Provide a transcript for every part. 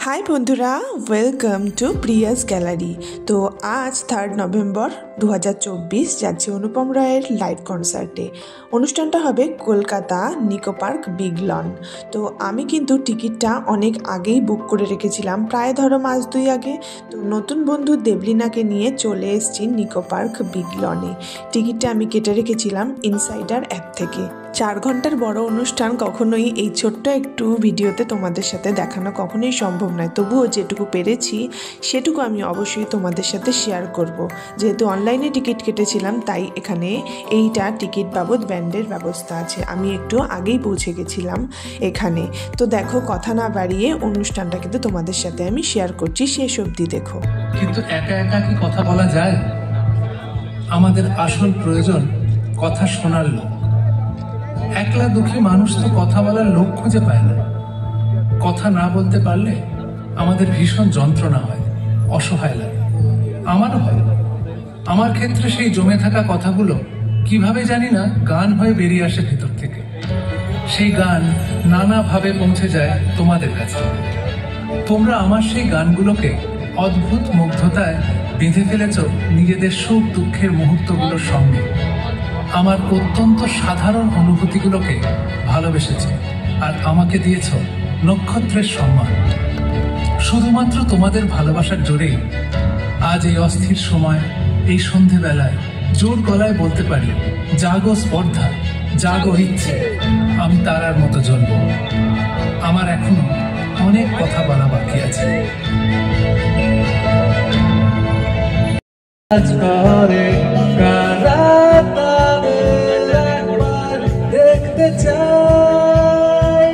High বন্ধুরা, welcome to Prius gallery. তো আজ 3 নভেম্বর 2024 যাচ্ছি অনুপম রায়ের লাইভ কনসার্টে। অনুষ্ঠানটা হবে কলকাতা নিকো পার্ক বিগ লন। তো আমি কিন্তু টিকিটটা অনেক আগেই বুক করে রেখেছিলাম, প্রায় ধরো মাস 2 আগে। তো নতুন বন্ধু দেবলিনাকে নিয়ে চলে এসেছি নিকো পার্ক বিগ লনে। টিকিটটা আমি কেটে রেখেছিলাম ইনসাইডার অ্যাপ থেকে। 4 ঘন্টার বড় অনুষ্ঠান কখনোই এই ছোট্ট একটু ভিডিওতে তোমাদের সাথে দেখানো কখনোই সম্ভব নয়, তবুও যেটুকু পেরেছি সেটুকু আমি অবশ্যই তোমাদের সাথে শেয়ার করব। যেহেতু অনলাইনে টিকিট কেটেছিলাম তাই এখানে এইটা টিকিট বাবদ ব্যান্ডের ব্যবস্থা আছে। আমি একটু আগেই পৌঁছে গেছিলাম এখানে। তো দেখো, কথা না বাড়িয়ে অনুষ্ঠানটা কিন্তু তোমাদের সাথে আমি শেয়ার করছি, শেষ অবধি দেখো। কিন্তু একা একা কি কথা বলা যায়? আমাদের আসল প্রয়োজন কথা শোনার লোক। একলা দুঃখী মানুষ তো কথা বলার লোক খুঁজে পায় না। কথা না বলতে পারলে আমাদের ভীষণ যন্ত্রণা হয়, অসহায় লাগে। আমারও হয়। আমার ক্ষেত্রে সেই জমে থাকা কথাগুলো কিভাবে জানি না গান হয়ে বেরিয়ে আসে ভেতর থেকে। সেই গান নানাভাবে পৌঁছে যায় তোমাদের কাছে। তোমরা আমার সেই গানগুলোকে অদ্ভুত মুগ্ধতায় বেঁধে ফেলেছ নিজেদের সুখ দুঃখের মুহূর্তগুলোর সঙ্গে। আমার অত্যন্ত সাধারণ অনুভূতিগুলোকে ভালোবেসেছে আর আমাকে দিয়েছ নক্ষত্রের সম্মান। শুধুমাত্র তোমাদের ভালোবাসার জোরেই আজ এই অস্থির সময়, এই সন্ধেবেলায় জোর গলায় বলতে পারি, জাগো স্পর্ধা, জাগো ইচ্ছে, আমি তারার মতো জ্বলব। আমার এখনো অনেক কথা বলা বাকি আছে। দেখতে চাই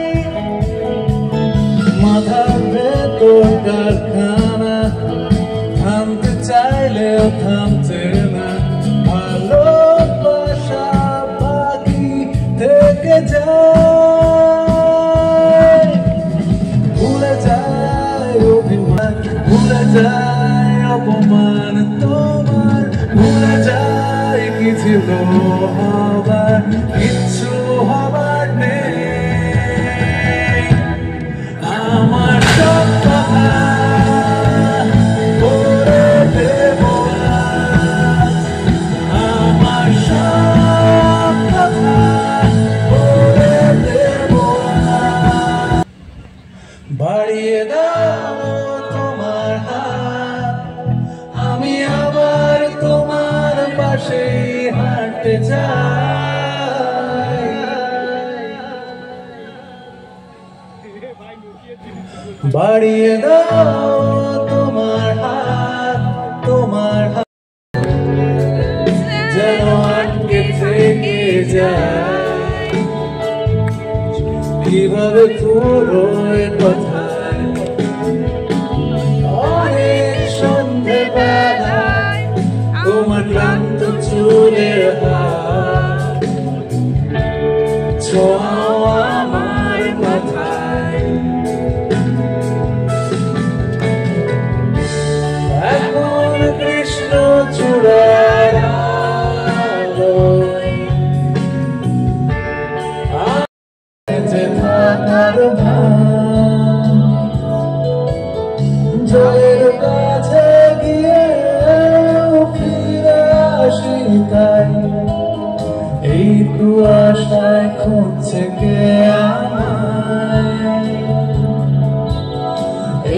মাথার ভেতর কারখানা, থামতে চাইলেও থামছে না। ভালোবাসা বাকি থেকে যায়, ভুলে যায় অভিমান, ভুলে যায় অপমান তোমার, ভুলে যায় কি ছিল হবার, কিচ্ছু হবার নেই। আমার সব কথা বলে দেব, আমার সব কথা বলে দেব। বাড়িয়ে দাও তোমার হাত, আমি আবার তোমার পাশে হাঁটতে চাই। বাড়িয়ে দাও তোমার হাত, তোমার হাত যেন আটকে থেকে যায়। কিভাবে পুরো কথায় অনেক সন্ধেবেলায় তোমার ক্লান্ত চুলের হাত ছোঁয়াও আমার মাথায়। এখন কৃষ্ণ চূড়ার আলোয় যে থাকার ভান, জলের কাছে গিয়ে ফিরে আসি তাই। এই কুয়াশায় খুঁজছে কে আমায়,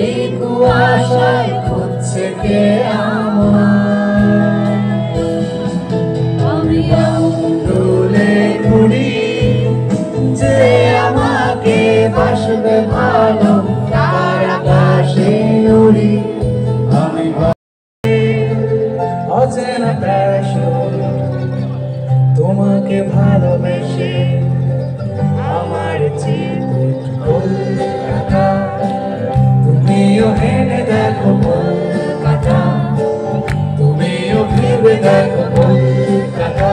এই কুয়াশায় খুঁজছে কে আমায়। আমি তুলে ঘুরি যে আমাকে বাসবে ভালো, তার আকাশে উড়ি আমি অচেনা প্যাশন। তোমাকে ভালোবেসে আমার জীবন কলকাতা, তুমিও হেনে দেখো কলকাতা, তুমিও ভেবে দেখো কলকাতা,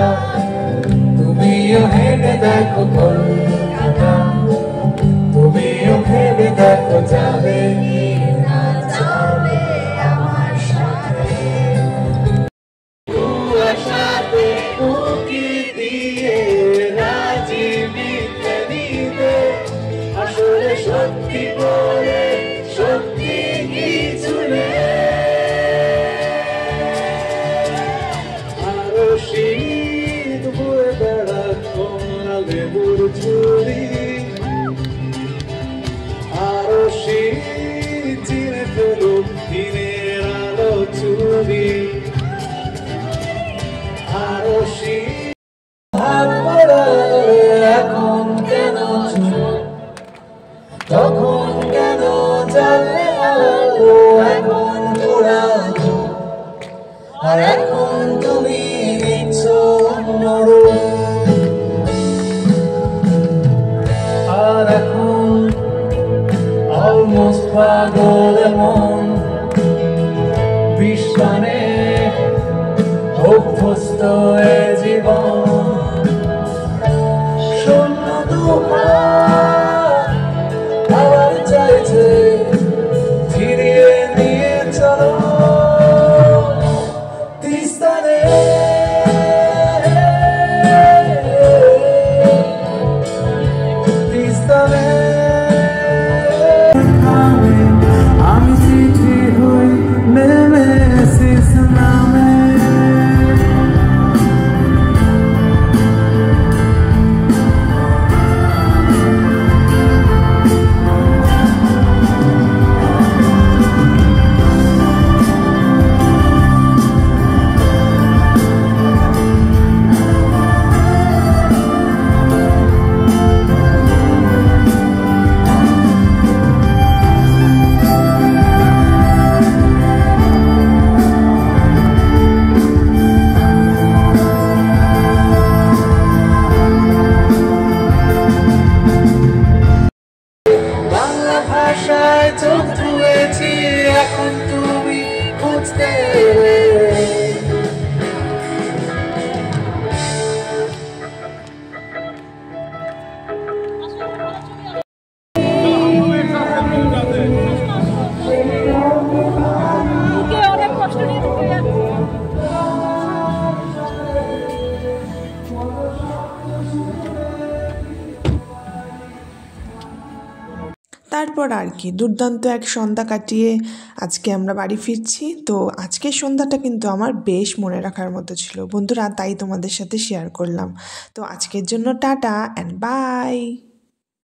তুমিও হেনে দেখো কলকাতা, তুমিও ভেবে দেখো যাবে না যাবে আমার সাথে। কুয়াশাতে উকি দিয়ে রাজি মিত্রিতে আসলে সত্যি বলে সত্যি জ্বলে আলো এখন পোড়ানো, আর এখন তুমি নিচ্ছ নড়ো। আর এখন অলমোস্ট পাগল মন, বিস্মনে অভ্যস্ত এ জীবন। শূন্য দুহাত আবার চাইছে ফিরিয়ে নিয়ে চলো তিস্তানে। তিস্তানে আমি চিঠি হই নেমেসিস নামে। ভাষায় চোখ ধুয়েছি এখন তুমি খুঁজতে। অনেক কষ্ট নিয়ে ঢুকে যাচ্ছে। তারপর আর কি দুর্দান্ত এক সন্ধ্যা কাটিয়ে আজকে আমরা বাড়ি ফিরছি। তো আজকের সন্ধ্যাটা কিন্তু আমার বেশ মনে রাখার মতো ছিল বন্ধুরা, তাই তোমাদের সাথে শেয়ার করলাম। তো আজকের জন্য টাটা অ্যান্ড বাই।